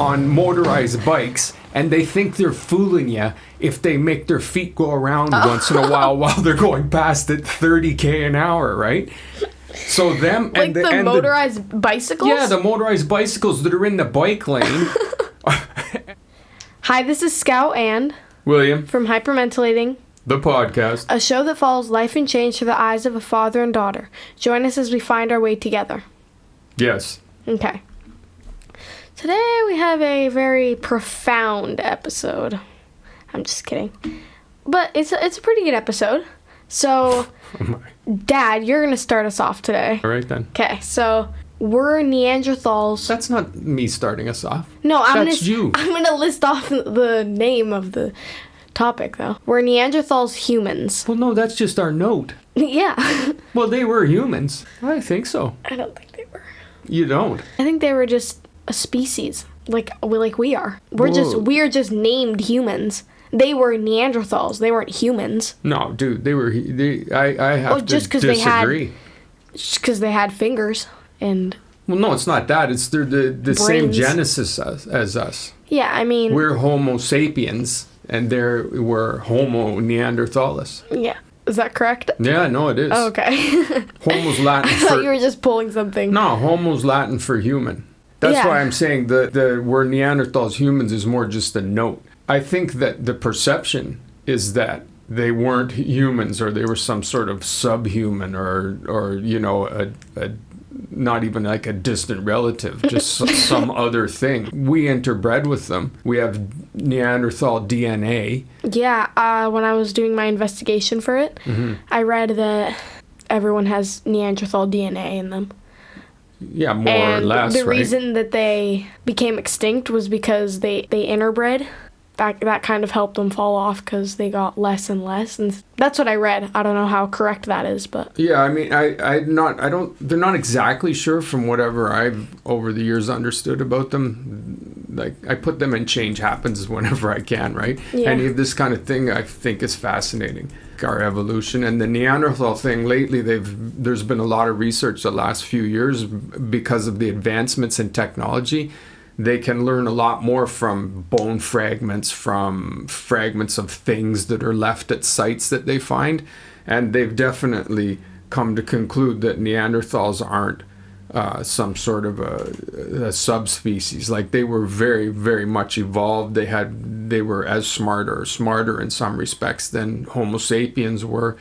on motorized bikes, and they think they're fooling you if they make their feet go around once in a while they're going past at 30 an hour, right? So them like and the motorized bicycles? Yeah, the motorized bicycles that are in the bike lane. Hi, this is Scout and William from Hypermentilating, the podcast, a show that follows life and change through the eyes of a father and daughter. Join us as we find our way together. Yes. Okay. Today we have a very profound episode. I'm just kidding. But it's a pretty good episode. So, Dad, you're going to start us off today. All right, then. Okay, so we're Neanderthals. That's not me starting us off. No, That's you. I'm going to list off the name of the topic, though. We're Neanderthals humans. Well, no, that's just our note. Yeah. Well, they were humans. I think so. I don't think they were. You don't? I think they were just a species, like we are. We're just named humans. They were Neanderthals. They weren't humans. No, dude, I have to disagree. Just because they had fingers and. Well, no, it's not that. It's they're the same genesis as us. Yeah, I mean. We're Homo sapiens, and they were Homo neanderthalis. Yeah. Is that correct? Yeah, no, it is. Oh, okay. Homo's Latin for... I thought you were just pulling something. No, Homo's Latin for human. That's why I'm saying the word Neanderthals humans is more just a note. I think that the perception is that they weren't humans, or they were some sort of subhuman, or you know, a not even like a distant relative, just some other thing. We interbred with them. We have Neanderthal DNA. Yeah, when I was doing my investigation for it, I read that everyone has Neanderthal DNA in them. Yeah, more or less, the reason that they became extinct was because they interbred. That kind of helped them fall off because they got less and less, and that's what I read. I don't know how correct that is, but yeah, I mean, they're not exactly sure from whatever I've over the years understood about them. Like, I put them in change happens whenever I can, right? Yeah. Any of this kind of thing I think is fascinating. Our evolution and the Neanderthal thing lately, there's been a lot of research the last few years because of the advancements in technology. They can learn a lot more from bone fragments, from fragments of things that are left at sites that they find. And they've definitely come to conclude that Neanderthals aren't some sort of a subspecies. Like, they were very, very much evolved. They were as smarter in some respects than Homo sapiens were.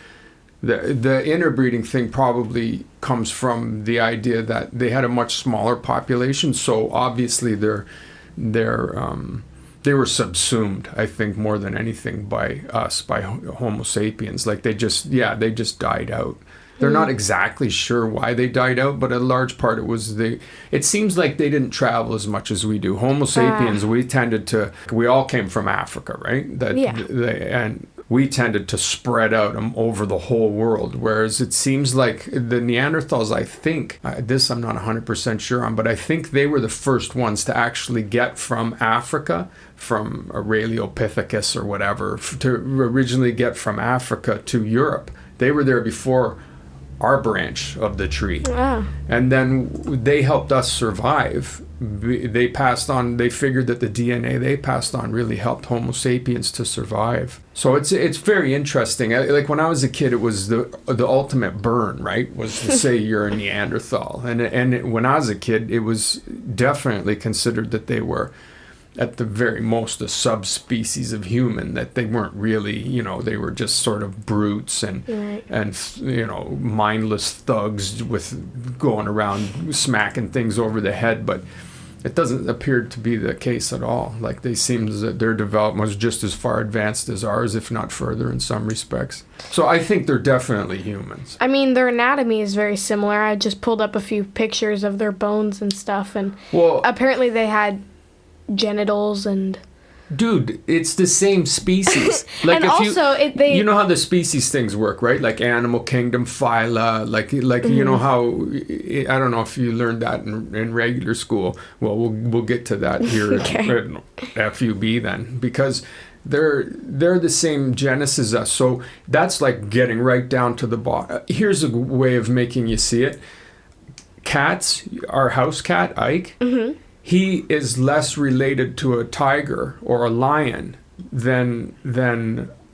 The interbreeding thing probably comes from the idea that they had a much smaller population, so obviously they were subsumed, I think, more than anything by us, by Homo sapiens. Like, they just died out. They're not exactly sure why they died out, but a large part it seems like they didn't travel as much as we do. Homo sapiens, we all came from Africa, right? And we tended to spread out over the whole world, whereas it seems like the Neanderthals, I think, this I'm not 100% sure on, but I think they were the first ones to actually get from Africa, from Australopithecus or whatever, to originally get from Africa to Europe. They were there before our branch of the tree. Wow. And then they helped us survive. They figured that the DNA they passed on really helped Homo sapiens to survive. So it's very interesting. Like, when I was a kid, it was the ultimate burn, right? Was to say you're a Neanderthal. And when I was a kid, it was definitely considered that they were, at the very most, a subspecies of human, that they weren't really, they were just sort of brutes and mindless thugs with going around smacking things over the head. But it doesn't appear to be the case at all. Like, they seem that their development was just as far advanced as ours, if not further in some respects. So I think they're definitely humans. I mean, their anatomy is very similar. I just pulled up a few pictures of their bones and stuff, and apparently they had genitals and... Dude, it's the same species. Like, and you know how the species things work, right? Like animal kingdom, phyla, like you know how, I don't know if you learned that in regular school. Well, we'll get to that here at FUB then, because they're the same genus as us. So that's like getting right down to the bottom. Here's a way of making you see it. Cats, our house cat, Ike, he is less related to a tiger or a lion than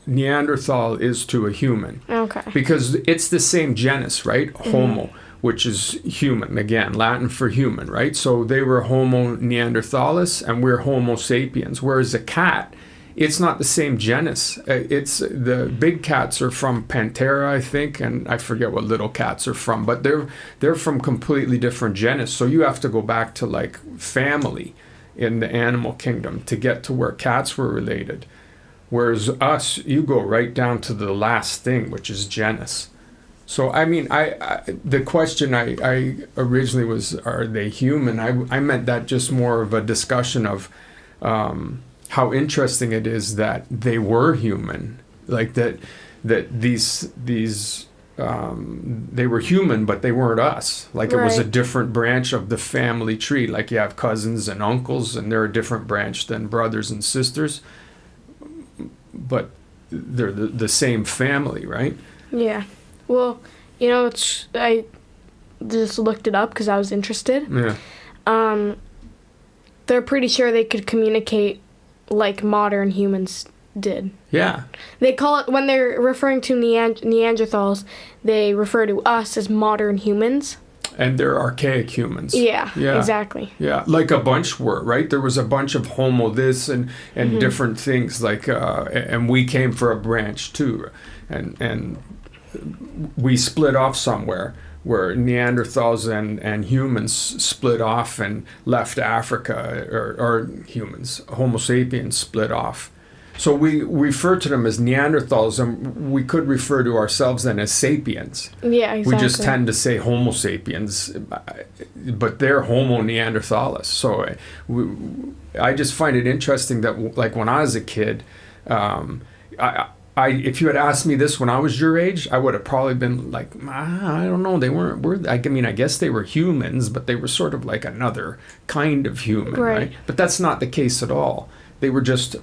Neanderthal is to a human. Okay. Because it's the same genus, right? Homo, which is human, again, Latin for human, right? So they were Homo neanderthalis and we're Homo sapiens. Whereas a cat, it's not the same genus. It's the big cats are from Panthera, I think, and I forget what little cats are from, but they're from completely different genus. So you have to go back to like family in the animal kingdom to get to where cats were related. Whereas us, you go right down to the last thing, which is genus. So, I mean, the question I originally was, are they human? I meant that just more of a discussion of how interesting it is that they were human. Like that these they were human, but they weren't us. Like it was a different branch of the family tree. Like you have cousins and uncles, and they're a different branch than brothers and sisters. But they're the same family, right? Yeah. Well, you know, I just looked it up because I was interested. Yeah. They're pretty sure they could communicate like modern humans did. Yeah. They call it, when they're referring to Neanderthals, they refer to us as modern humans. And they're archaic humans. Yeah, exactly. Yeah, like a bunch were, right? There was a bunch of Homo this and different things, like, and we came for a branch too. And we split off somewhere where Neanderthals and humans split off and left Africa, or humans, Homo sapiens split off. So we refer to them as Neanderthals, and we could refer to ourselves then as sapiens. Yeah, exactly. We just tend to say Homo sapiens, but they're Homo neanderthalis. So I just find it interesting that, like, when I was a kid, if you had asked me this when I was your age, I would have probably been like, I don't know, they weren't. I mean, I guess they were humans, but they were sort of like another kind of human, right? But that's not the case at all. They were just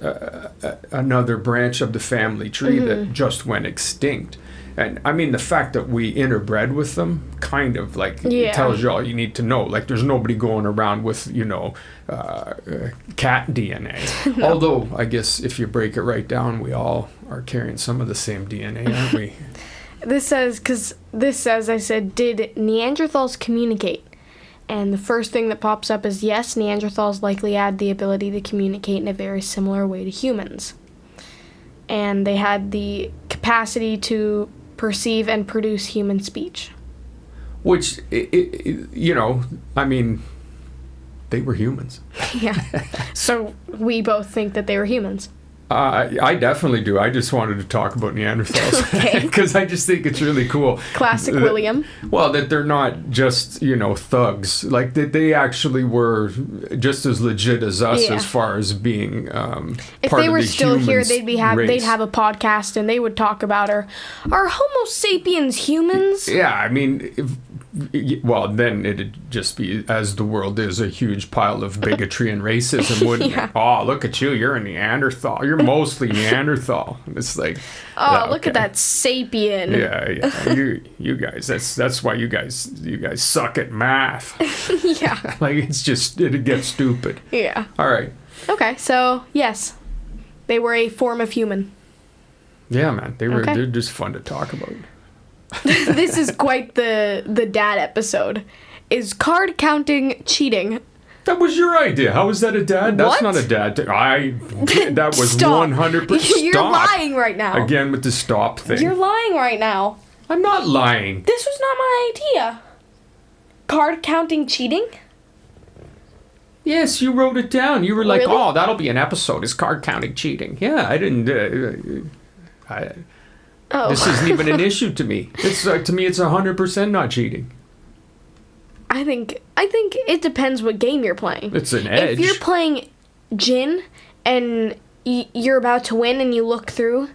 another branch of the family tree that just went extinct. And I mean, the fact that we interbred with them kind of like tells you all you need to know. Like, there's nobody going around with, cat DNA. No. Although, I guess if you break it right down, we all are carrying some of the same DNA, aren't we? This says, I said, did Neanderthals communicate? And the first thing that pops up is, yes, Neanderthals likely had the ability to communicate in a very similar way to humans. And they had the capacity to perceive and produce human speech. Which, I mean, they were humans. Yeah. So we both think that they were humans. I definitely do. I just wanted to talk about Neanderthals because I just think it's really cool. Classic William. Well, that they're not just, thugs. Like, that they actually were just as legit as us as far as being if part they were of the still here, race. they'd have a podcast and they would talk about our Homo sapiens humans. Yeah, I mean, then it'd just be, as the world is, a huge pile of bigotry and racism, wouldn't it? Oh, look at you, you're a Neanderthal. You're mostly Neanderthal. It's like, look at that sapien. Yeah. You guys, that's why you guys suck at math. Yeah. Like, it gets stupid. Yeah. All right. Okay, so yes, they were a form of human. Yeah, man, they're just fun to talk about. This is quite the dad episode. Is card counting cheating? That was your idea. How is that a dad? That's not a dad. That was 100%. You're lying right now. Again with the stop thing. You're lying right now. I'm not lying. This was not my idea. Card counting cheating? Yes, you wrote it down. You were like, really? "Oh, that'll be an episode. Is card counting cheating?" Yeah, I didn't. This isn't even an issue to me. It's to me, it's 100% not cheating. I think it depends what game you're playing. It's an edge. If you're playing gin and you're about to win and you look through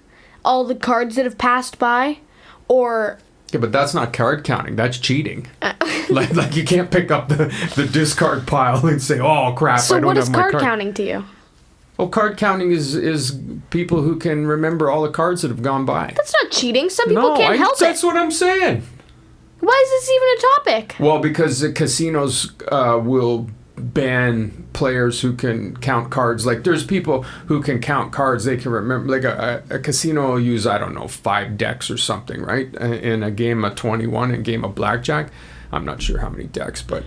all the cards that have passed by, or... Yeah, but that's not card counting. That's cheating. Like you can't pick up the discard pile and say, "Oh crap, I don't have my card." So what is card counting to you? Well, card counting is people who can remember all the cards that have gone by. That's not cheating. Some people can't help it. That's what I'm saying. Why is this even a topic? Well, because the casinos will ban players who can count cards. Like there's people who can count cards. They can remember, like a casino will use, I don't know, 5 decks or something, right? In a game of 21, in a game of blackjack. I'm not sure how many decks, but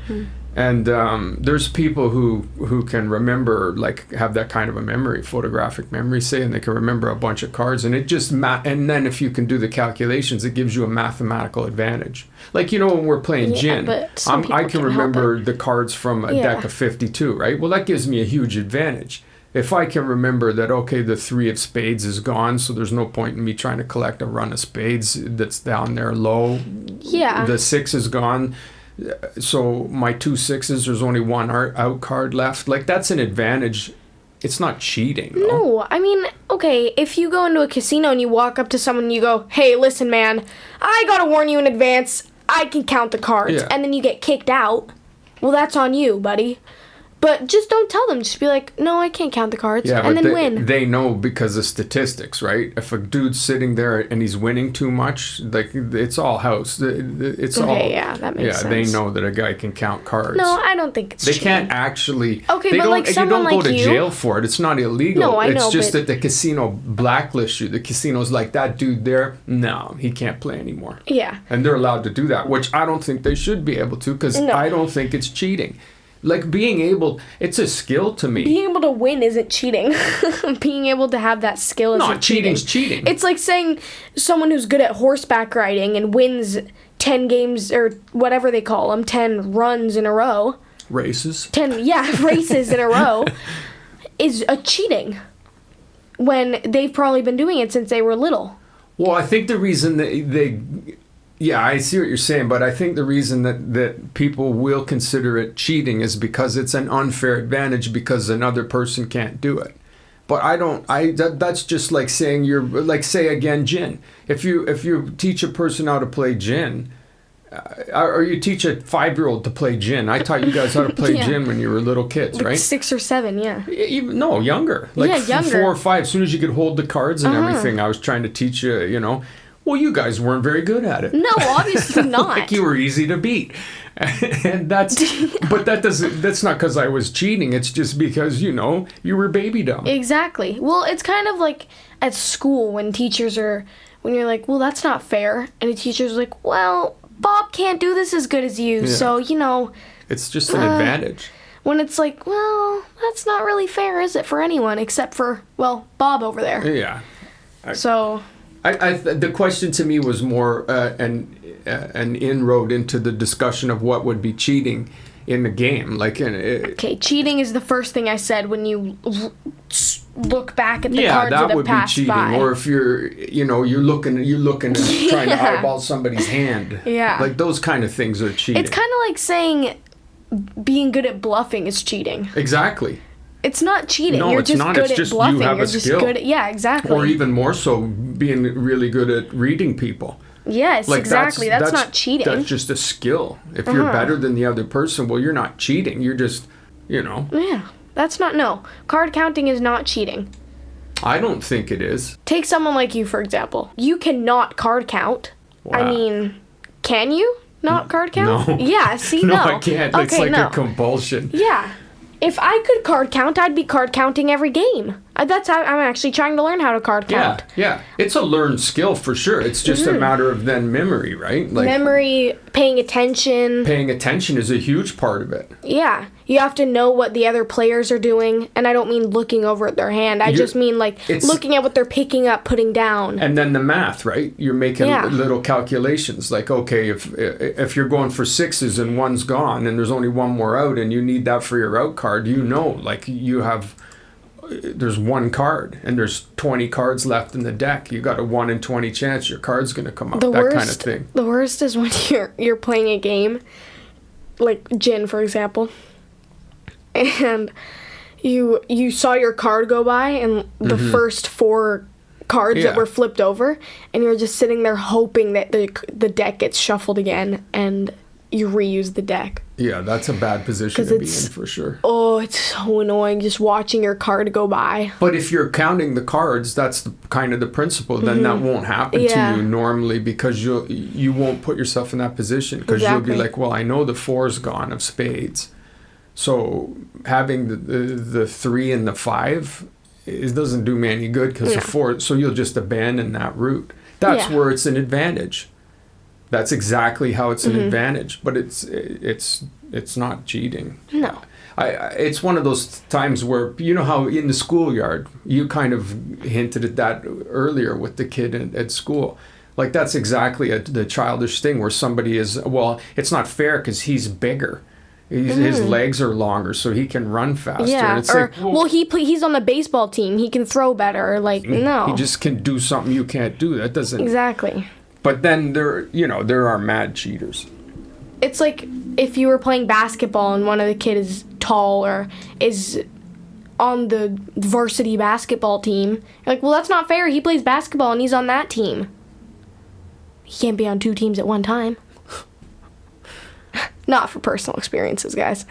and there's people who can remember, like have that kind of a memory, photographic memory, say, and they can remember a bunch of cards, and it just and then if you can do the calculations, it gives you a mathematical advantage. Like, you know, when we're playing gin, I can remember the cards from a deck of 52, right? Well, that gives me a huge advantage. If I can remember that, okay, the 3 of spades is gone, so there's no point in me trying to collect a run of spades that's down there low. Yeah. The 6 is gone, so my 2 6s, there's only 1 out card left. Like, that's an advantage. It's not cheating, though. No, I mean, okay, if you go into a casino and you walk up to someone and you go, hey, listen, man, I gotta warn you in advance, I can count the cards, and then you get kicked out, well, that's on you, buddy. But just don't tell them. Just be like, no, I can't count the cards. And then win. They know because of statistics, right? If a dude's sitting there and he's winning too much, like, it's all house. It's all. Yeah, that makes sense. Yeah, they know that a guy can count cards. No, I don't think it's They cheating. can't actually. Okay, but like someone like you. You don't go to jail for it. It's not illegal. No, I know, it's just that the casino blacklists you. The casino's like, that dude there, no, he can't play anymore. Yeah. And they're allowed to do that, which I don't think they should be able to, because I don't think it's cheating. Like, it's a skill to me. Being able to win isn't cheating. Being able to have that skill isn't cheating. Cheating's cheating. It's like saying someone who's good at horseback riding and wins 10 games, or whatever they call them, 10 runs in a row. Races. 10 races in a row is a cheating. When they've probably been doing it since they were little. Well, I think the reason they yeah, I see what you're saying, but I think the reason that people will consider it cheating is because it's an unfair advantage because another person can't do it. But that's just like saying say again, gin. If you teach a person how to play gin, or you teach a 5-year-old to play gin. I taught you guys how to play gin when you were little kids, like right? 6 or 7, yeah. No, younger. Like younger. 4 or 5. As soon as you could hold the cards and everything, I was trying to teach you, you know. Well, you guys weren't very good at it. No, obviously not. Like, you were easy to beat. And that's not because I was cheating. It's just because, you know, you were baby dumb. Exactly. Well, it's kind of like at school when you're like, well, that's not fair. And the teacher's like, well, Bob can't do this as good as you. So, you know. It's just an advantage. When it's like, well, that's not really fair, is it, for anyone except for, well, Bob over there. Yeah. The question to me was more an inroad into the discussion of what would be cheating in the game. Okay, cheating is the first thing I said when you look back at the cards that have passed by. Yeah, that would be cheating. Or if you're looking and trying to eyeball somebody's hand. Yeah. Like, those kind of things are cheating. It's kind of like saying being good at bluffing is cheating. Exactly. It's not cheating. No, You're it's just not. good It's at just bluffing. you have You're a just skill. good at, yeah, exactly. Or even more so, being really good at reading people. Yes, like, exactly. That's not cheating. That's just a skill. If you're better than the other person, well, you're not cheating. You're just, you know. Yeah, no. Card counting is not cheating. I don't think it is. Take someone like you, for example. You cannot card count. Wow. I mean, can you not card count? No. Yeah, see, no. I can't. It's like a compulsion. Yeah. If I could card count, I'd be card counting every game. That's how I'm actually trying to learn how to card count. Yeah. It's a learned skill for sure. It's just a matter of then memory, right? Like, memory, paying attention. Paying attention is a huge part of it. Yeah. You have to know what the other players are doing, and I don't mean looking over at their hand. I just mean like looking at what they're picking up, putting down. And then the math, right? You're making little calculations. Like, okay, if you're going for 6s and 1's gone, and there's only 1 more out, and you need that for your out card, like there's 1 card, and there's 20 cards left in the deck. You got a 1 in 20 chance your card's gonna come up. Kind of thing. The worst is when you're playing a game, like gin, for example. And you saw your card go by and the first 4 cards that were flipped over, and you're just sitting there hoping that the deck gets shuffled again and you reuse the deck. Yeah, that's a bad position to be in for sure. Oh, it's so annoying just watching your card go by. But if you're counting the cards, that's kind of the principle. Then that won't happen to you normally, because you won't put yourself in that position, because you'll be like, well, I know the 4's gone of spades. So having the 3 and the 5, it doesn't do me any good because the 4. So you'll just abandon that route. That's where it's an advantage. That's exactly how it's an advantage. But it's not cheating. No. It's one of those times where, you know how in the schoolyard, you kind of hinted at that earlier with the kid at school. Like, that's exactly the childish thing where somebody is, well, it's not fair because he's bigger. His legs are longer, so he can run faster. Yeah, it's or, like, he's on the baseball team. He can throw better. Like, no. He just can do something you can't do. That doesn't... Exactly. But then there are mad cheaters. It's like if you were playing basketball and one of the kids is tall or is on the varsity basketball team. You're like, well, that's not fair. He plays basketball and he's on that team. He can't be on 2 teams at one time. Not for personal experiences, guys.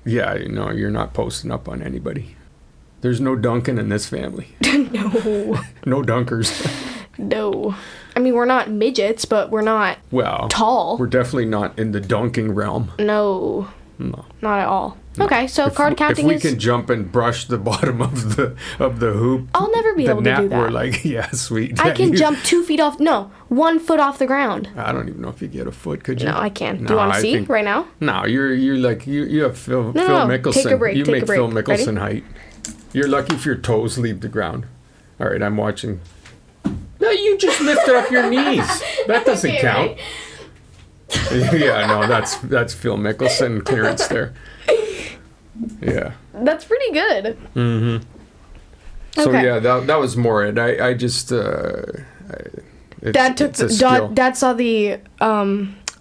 Yeah, you're not posting up on anybody. There's no dunking in this family. No. No dunkers. No. I mean, we're not midgets, but we're not tall. We're definitely not in the dunking realm. No. Not at all. No. Okay, so card counting if we can jump and brush the bottom of the hoop, I'll never be able to do that. We're like, yeah, sweet. I can jump 2 feet off. No, 1 foot off the ground. I don't even know if you get a foot. Could you? No, I can. Do you want to see right now? No, you're like you have Phil Mickelson. Take a break. You make Phil Ready? Mickelson height. You're lucky if your toes leave the ground. All right, I'm watching. No, you just lifted up your knees. That doesn't count. Right? Yeah, no, that's Phil Mickelson clearance there. Yeah. That's pretty good. Mm-hmm. So yeah, that was more it. I just Dad saw the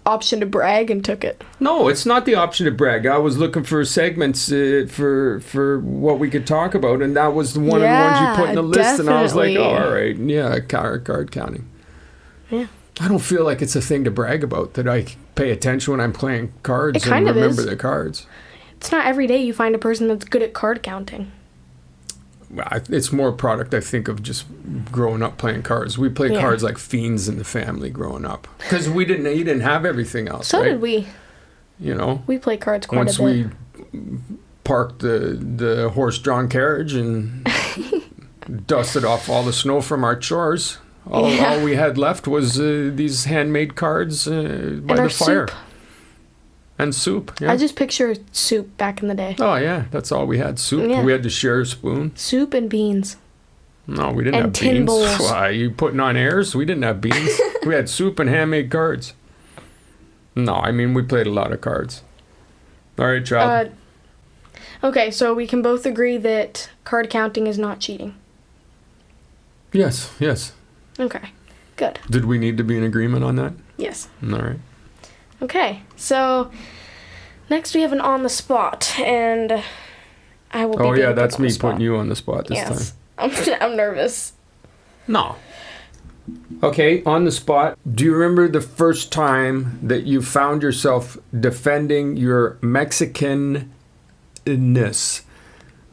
option to brag and took it. No, it's not the option to brag. I was looking for segments for what we could talk about, and that was one of the ones you put in the list, and I was like, oh, all right, yeah, card counting. Yeah. I don't feel like it's a thing to brag about, that I pay attention when I'm playing cards and remember the cards. It's not every day you find a person that's good at card counting. It's more a product, I think, of just growing up playing cards. We played cards like fiends in the family growing up. Because you didn't have everything else, So right? did we. We play cards quite a bit. Once we parked the horse-drawn carriage and dusted off all the snow from our chores, all we had left was these handmade cards by the fire. Soup. And soup, yeah. I just picture soup back in the day. Oh, yeah. That's all we had. Soup. Yeah. We had to share a spoon. Soup and beans. No, we didn't have beans. And tin bowls. Why, you putting on airs? We didn't have beans. We had soup and handmade cards. No, I mean, we played a lot of cards. All right, child. Okay, so we can both agree that card counting is not cheating. Yes. Okay, good. Did we need to be in agreement on that? Yes. All right. Okay, so next we have an on the spot, and I will be. Oh yeah, that's me putting you on the spot this time. I'm nervous. No. Okay, on the spot. Do you remember the first time that you found yourself defending your Mexicanness?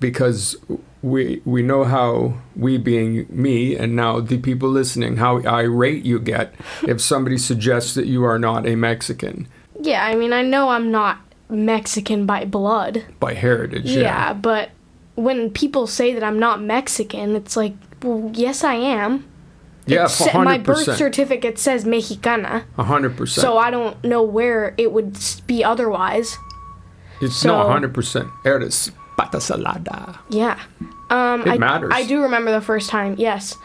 Because we know how, we being me and now the people listening, how irate you get if somebody suggests that you are not a Mexican. Yeah, I mean, I know I'm not Mexican by blood. By heritage, yeah. But when people say that I'm not Mexican, it's like, well, yes, I am. Yeah, 100%. My birth certificate says Mexicana. 100%. So I don't know where it would be otherwise. It's not 100%. Eres pata salada. Yeah. It matters. I do remember the first time, yes.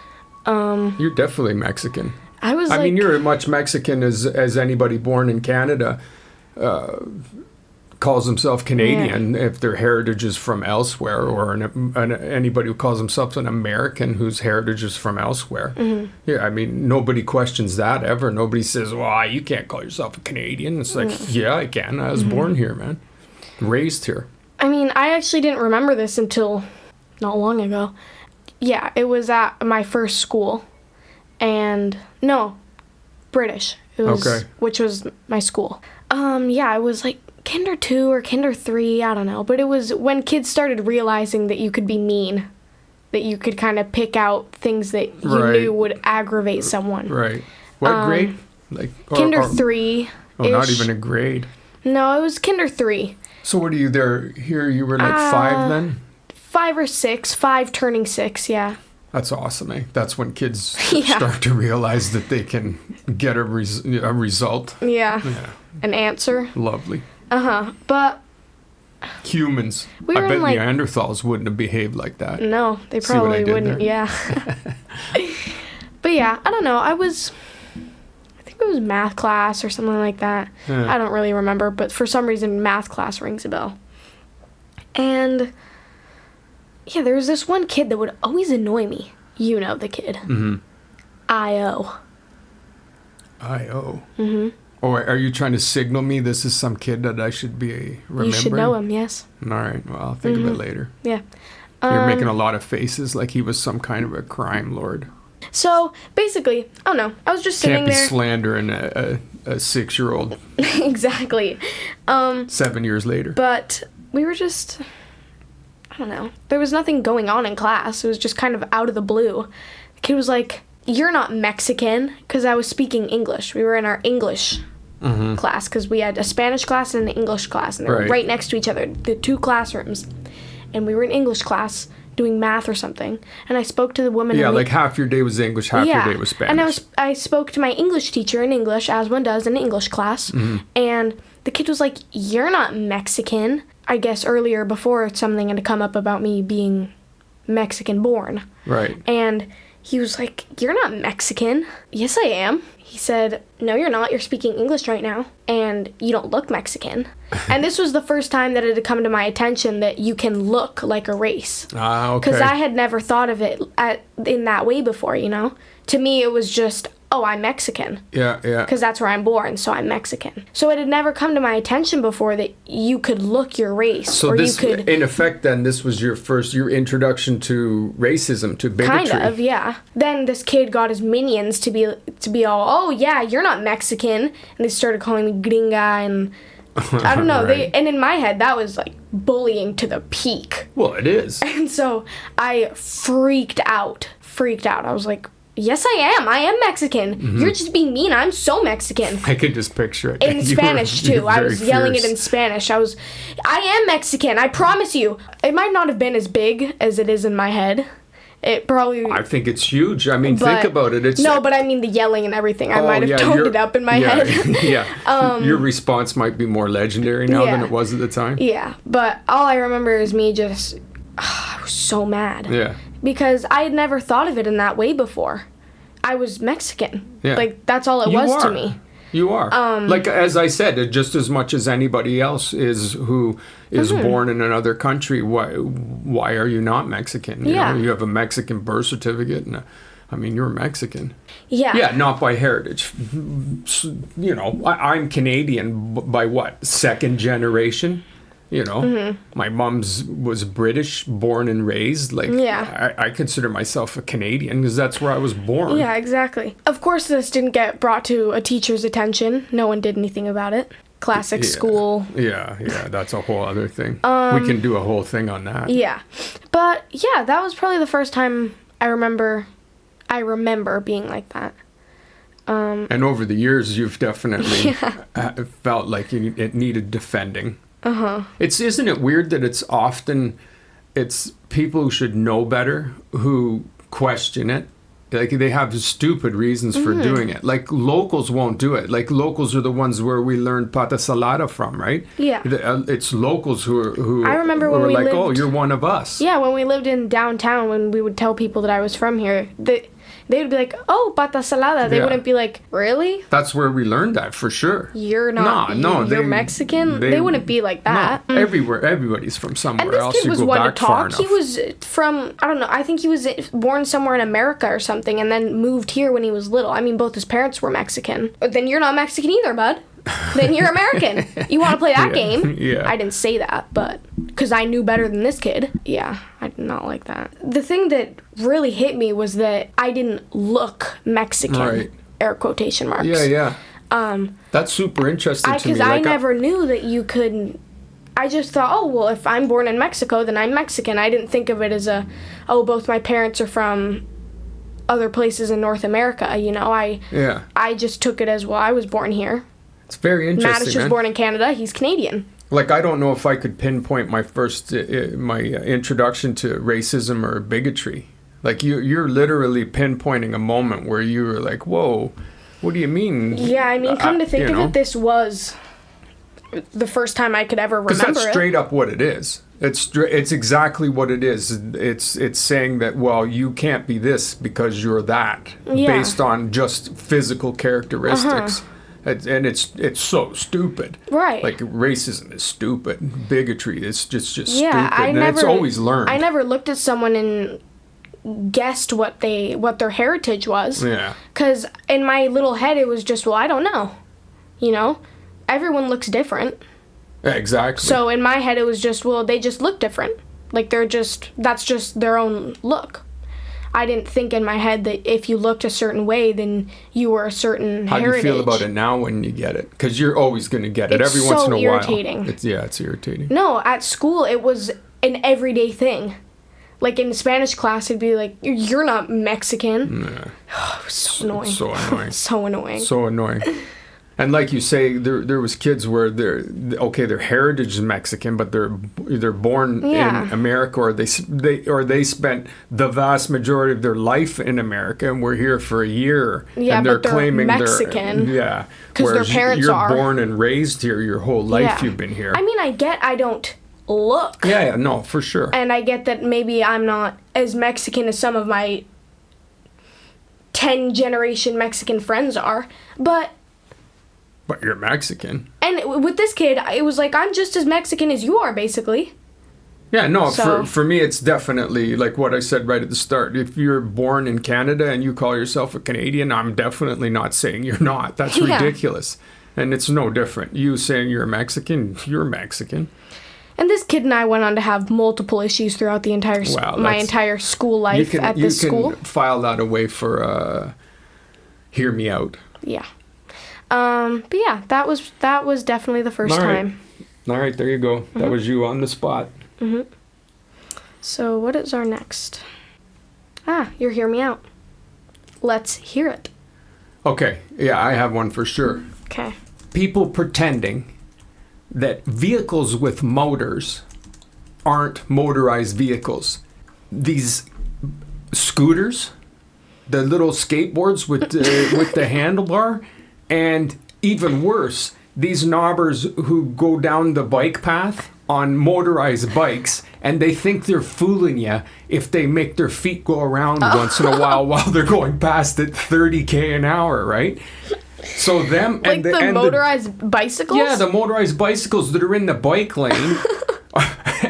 You're definitely Mexican. I mean, you're as much Mexican as anybody born in Canada calls himself Canadian if their heritage is from elsewhere, or anybody who calls himself an American whose heritage is from elsewhere. Mm-hmm. Yeah, I mean, nobody questions that ever. Nobody says, well, you can't call yourself a Canadian. It's like, yeah, I can. I was born here, man. Raised here. I mean, I actually didn't remember this until not long ago. Yeah, it was at my first school. And, no, British. It was, which was my school. Yeah, it was like Kinder 2 or Kinder 3, I don't know. But it was when kids started realizing that you could be mean. That you could kind of pick out things that you knew would aggravate someone. Right. What grade? Kinder 3. Oh, not even a grade. No, it was Kinder 3. So what are you there? Here you were like 5 then? 5 or 6. 5 turning 6, yeah. That's awesome, eh? That's when kids start to realize that they can get a result. Yeah. An answer. Lovely. But humans. I bet Neanderthals wouldn't have behaved like that. No, they probably wouldn't. Yeah. But yeah, I don't know. I think it was math class or something like that. I don't really remember, but for some reason math class rings a bell. And yeah, there was this one kid that would always annoy me. You know the kid. Mm-hmm. I.O. I.O. Mm-hmm. Or are you trying to signal me this is some kid that I should be remembering? You should know him, yes. All right. Well, I'll think of it later. Yeah. You're making a lot of faces like he was some kind of a crime lord. So, basically, I don't know. I was just sitting there. Can't be slandering a 6-year-old. Exactly. 7 years later. But we were just, I don't know. There was nothing going on in class. It was just kind of out of the blue. The kid was like, "You're not Mexican," because I was speaking English. We were in our English class because we had a Spanish class and an English class, and they were right next to each other, the 2 classrooms. And we were in English class doing math or something, and I spoke to the woman. Yeah, like half your day was English, half your day was Spanish. And I spoke to my English teacher in English, as one does in English class, and the kid was like, "You're not Mexican." I guess earlier before something had come up about me being Mexican born. Right. And he was like, "You're not Mexican." "Yes, I am." He said, "No, you're not. You're speaking English right now, and you don't look Mexican." And this was the first time that it had come to my attention that you can look like a race. Ah, okay. Because I had never thought of it in that way before, you know? To me, it was just, oh, I'm Mexican. Yeah, yeah. Because that's where I'm born, so I'm Mexican. So it had never come to my attention before that you could look your race. So or this, you could, in effect, then, this was your introduction to racism, to bigotry. Kind of, yeah. Then this kid got his minions to be all, "Oh, yeah, you're not Mexican." And they started calling me gringa and... I don't know. Right. And in my head, that was like bullying to the peak. Well, it is. And so I freaked out. I was like, "Yes, I am. I am Mexican. Mm-hmm. You're just being mean. I'm so Mexican." I could just picture it. In Spanish, too. I was yelling it in Spanish. I am Mexican. I promise you. It might not have been as big as it is in my head. It probably... I think it's huge. I mean, think about it. No, but I mean the yelling and everything. I might have toned it up in my head. Yeah. Your response might be more legendary now than it was at the time. Yeah, but all I remember is me just... I was so mad. Yeah. Because I had never thought of it in that way before. I was Mexican. Yeah. Like, that's all it was to me. You are. Like, as I said, just as much as anybody else is who is born in another country, why are you not Mexican? You know, you have a Mexican birth certificate, and I mean, you're Mexican. Yeah. Yeah, not by heritage. You know, I'm Canadian by what? 2nd generation? You know, my mom's was British, born and raised. Like, I consider myself a Canadian because that's where I was born. Yeah, exactly. Of course, this didn't get brought to a teacher's attention. No one did anything about it. Classic school. Yeah, that's a whole other thing. We can do a whole thing on that. Yeah. But, yeah, that was probably the first time I remember being like that. And over the years, you've definitely felt like it needed defending. Isn't it weird that it's people who should know better who question it? Like, they have stupid reasons for doing it. Like, locals won't do it. Like, locals are the ones where we learned pata salada from, right? Yeah. It's locals who I remember when we like, lived, "Oh, you're one of us." Yeah, when we lived in downtown, when we would tell people that I was from here, they would be like, "Oh, pata salada." They wouldn't be like, "Really?" That's where we learned that, for sure. You're not. No, you're Mexican. They wouldn't be like that. No, everybody's from somewhere else. And this kid was one to talk. He was from, I don't know, I think he was born somewhere in America or something, and then moved here when he was little. I mean, both his parents were Mexican. Then you're not Mexican either, bud. Then you're American. You want to play that game? Yeah. I didn't say that, but because I knew better than this kid. Yeah, I did not like that. The thing that really hit me was that I didn't look Mexican. Right. Air quotation marks. Yeah. That's super interesting to me. Because I never knew that you could. I just thought, oh, well, if I'm born in Mexico, then I'm Mexican. I didn't think of it as both my parents are from other places in North America. You know, I just took it as, well, I was born here. It's very interesting. Madish was born in Canada. He's Canadian. Like, I don't know if I could pinpoint my first, my introduction to racism or bigotry. Like, you're literally pinpointing a moment where you were like, whoa, what do you mean? Yeah, I mean, come to think of it, this was the first time I could ever remember it. Because that's straight up what it is. It's exactly what it is. It's saying that, well, you can't be this because you're that, based on just physical characteristics. And it's so stupid. Right. Like, racism is stupid. Bigotry is just stupid. And it's always learned. I never looked at someone and guessed what their heritage was. Yeah. Because in my little head, it was just, well, I don't know. You know? Everyone looks different. Exactly. So in my head, it was just, well, they just look different. Like, that's just their own look. I didn't think in my head that if you looked a certain way, then you were a certain heritage. How do you feel about it now when you get it? Because you're always going to get it every once in a while. It's so irritating. It's irritating. No, at school, it was an everyday thing. Like, in Spanish class, it'd be like, you're not Mexican. Nah. So annoying. So annoying. So annoying. So annoying. And like you say, there was kids where their heritage is Mexican, but they're born in America, or they spent the vast majority of their life in America and were here for a year. Yeah, and they're but they're claiming Mexican. Because their parents you're are born and raised here your whole life. You've been here. I mean, I don't look. Yeah, no, for sure. And I get that maybe I'm not as Mexican as some of my 10-generation Mexican friends are, but you're Mexican. And with this kid, it was like, I'm just as Mexican as you are, basically. Yeah, no, So, for me, it's definitely like what I said right at the start. If you're born in Canada and you call yourself a Canadian, I'm definitely not saying you're not. That's ridiculous. And it's no different. You saying you're a Mexican, you're Mexican. And this kid and I went on to have multiple issues throughout the entire my entire school life at this school. You can file that away for Hear Me Out. Yeah. But yeah, that was definitely the first time. All right, there you go. Mm-hmm. That was you on the spot. Mm-hmm. So what is our next? You're Hear Me Out. Let's hear it. Okay, yeah, I have one for sure. Okay. People pretending that vehicles with motors aren't motorized vehicles. These scooters, the little skateboards with the handlebar, and even worse, these knobbers who go down the bike path on motorized bikes, and they think they're fooling you if they make their feet go around once in a while they're going past at 30 an hour, right? So them and like the motorized bicycles? Yeah, the motorized bicycles that are in the bike lane.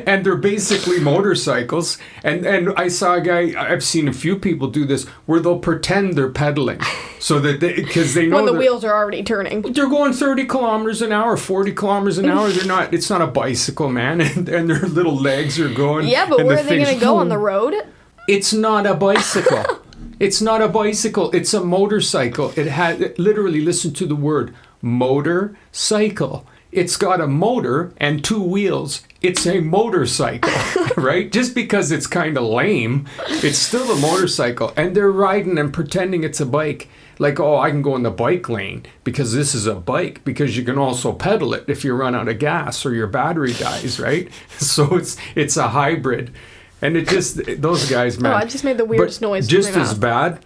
And they're basically motorcycles. And I saw a guy, I've seen a few people do this, where they'll pretend they're pedaling. So that because they know when the wheels are already turning. They're going 30 kilometers an hour, 40 kilometers an hour. It's not a bicycle, man. And their little legs are going. Yeah, but where are they going to go, on the road? It's not a bicycle. It's not a bicycle. It's a motorcycle. Literally, listen to the word, motorcycle. It's got a motor and two wheels. It's a motorcycle, right? Just because it's kind of lame, it's still a motorcycle. And they're riding and pretending it's a bike. Like, oh, I can go in the bike lane because this is a bike, because you can also pedal it if you run out of gas or your battery dies, right? So it's a hybrid. And those guys, man. Oh, I just made the weirdest noise. Just as bad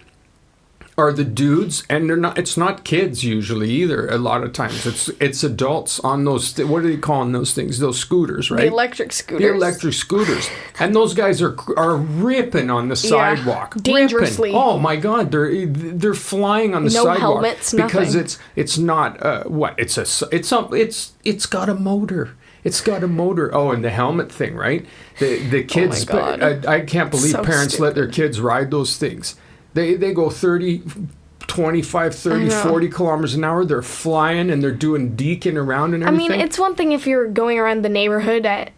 are the dudes, and it's not kids usually either. A lot of times it's adults on those, what are they calling those things? Those scooters, right? The electric scooters. The electric scooters. And those guys are ripping on the sidewalk. Dangerously. Ripping. Oh my God, they're flying on the sidewalk. No helmets, nothing. Because it's not it's got a motor. It's got a motor. Oh, and the helmet thing, right? The kids, oh my God. I can't believe So parents stupid. let their kids ride those things. They go 30, 25, 30, 40 kilometers an hour. They're flying and they're doing deking around and everything. I mean, it's one thing if you're going around the neighborhood at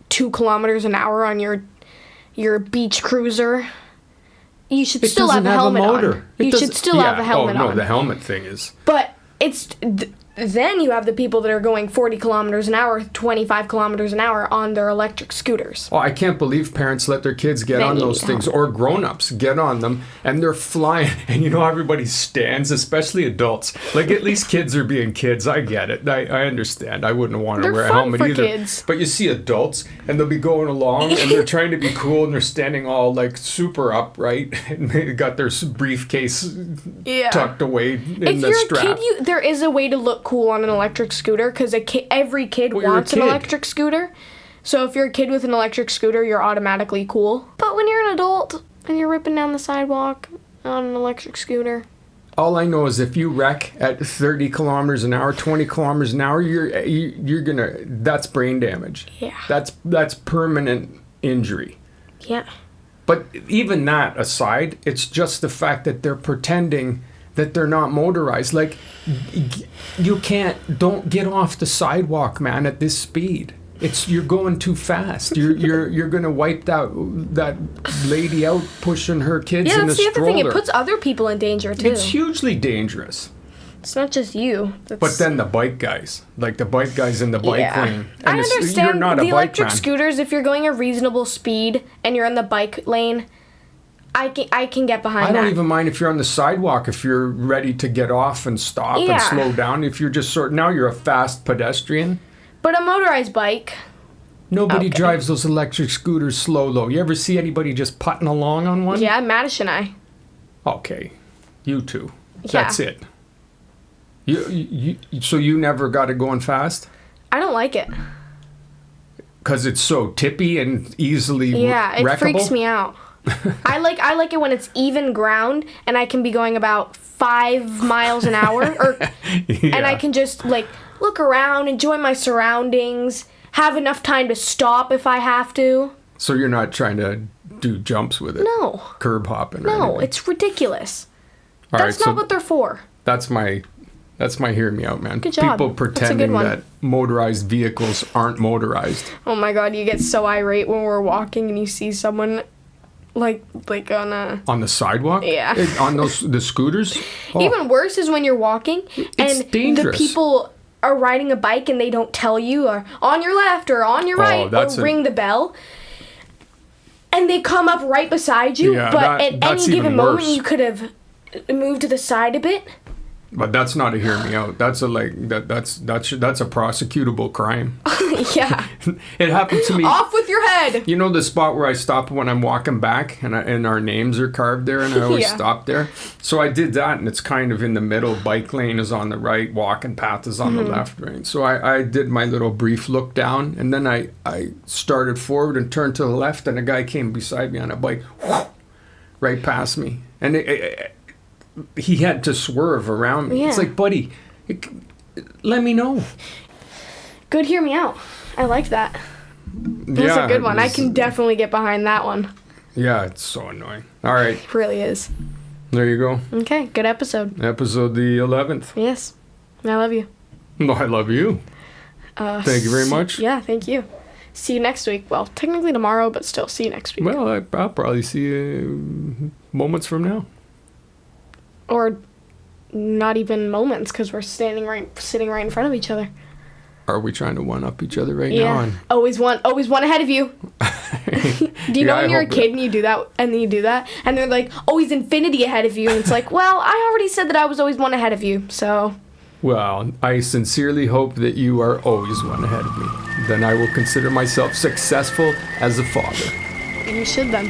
2 kilometers an hour on your beach cruiser. You should still have a helmet on. You should still have a helmet on. Oh, no, the helmet thing is. But then you have the people that are going 40 kilometers an hour, 25 kilometers an hour on their electric scooters. Oh, I can't believe parents let their kids get on those things, or grown-ups get on them, and they're flying. And everybody stands, especially adults. Like, at least kids are being kids. I get it. I understand. I wouldn't want to wear a helmet either. Kids. But you see adults, and they'll be going along, and they're trying to be cool, and they're standing all, like, super upright, and they got their briefcase tucked away in the strap. If you're a kid, there is a way to look cool on an electric scooter, because every kid wants an electric scooter. So if you're a kid with an electric scooter, you're automatically cool. But when you're an adult and you're ripping down the sidewalk on an electric scooter, all I know is if you wreck at 30 kilometers an hour, 20 kilometers an hour, you're gonna. That's brain damage. Yeah. That's permanent injury. Yeah. But even that aside, it's just the fact that they're pretending that they're not motorized. Like, don't get off the sidewalk, man, at this speed. You're going too fast. You're gonna wipe that lady out pushing her kids in the stroller. Yeah, that's the other thing. It puts other people in danger too. It's hugely dangerous. It's not just you. But then the bike guys, like the bike guys in the bike lane. And I understand you're not the electric scooters. If you're going a reasonable speed and you're in the bike lane, I can get behind that. I don't even mind if you're on the sidewalk, if you're ready to get off and stop and slow down. If you're just now you're a fast pedestrian. But a motorized bike. Nobody drives those electric scooters slow, though. You ever see anybody just putting along on one? Yeah, Madish and I. Okay. You two. Yeah. That's it. So you never got it going fast? I don't like it. Because it's so tippy and easily wreckable? It freaks me out. I like it when it's even ground and I can be going about 5 miles an hour, and I can just look around, enjoy my surroundings, have enough time to stop if I have to. So you're not trying to do jumps with it? No. Curb hopping? No, it's ridiculous. That's not what they're for. That's my hear me out, man. Good job. People pretending that motorized vehicles aren't motorized. Oh my God, you get so irate when we're walking and you see someone like on the sidewalk? Yeah. On the scooters? Oh. Even worse is when you're walking and dangerous. The people are riding a bike and they don't tell you, or on your left or on your right, or ring the bell. And they come up right beside you, but at any given moment you could have moved to the side a bit. But that's not a hear me out. That's a that's a prosecutable crime. Yeah. It happened to me. Off with your head. You know the spot where I stop when I'm walking back, and our names are carved there, and I always stop there. So I did that, and it's kind of in the middle. Bike lane is on the right, walking path is on the left, right. So I did my little brief look down, and then I started forward and turned to the left, and a guy came beside me on a bike, right past me, and he had to swerve around me. Yeah. It's like, buddy, let me know. Good hear me out. I like that. That's a good one. I can definitely get behind that one. Yeah, it's so annoying. All right. It really is. There you go. Okay, good episode. Episode the 11th. Yes. I love you. No, I love you. Thank you very much. Yeah, thank you. See you next week. Well, technically tomorrow, but still, see you next week. Well, I'll probably see you moments from now. Or not even moments, because we're sitting right in front of each other. Are we trying to one-up each other right now? Yeah. Always one ahead of you. Do you know when you're a kid and you do that, and they're like, always infinity ahead of you, and it's like, well, I already said that I was always one ahead of you, so. Well, I sincerely hope that you are always one ahead of me. Then I will consider myself successful as a father. You should then.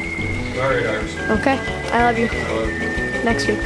All right, Iris. Okay, I love you. I love you. Next week.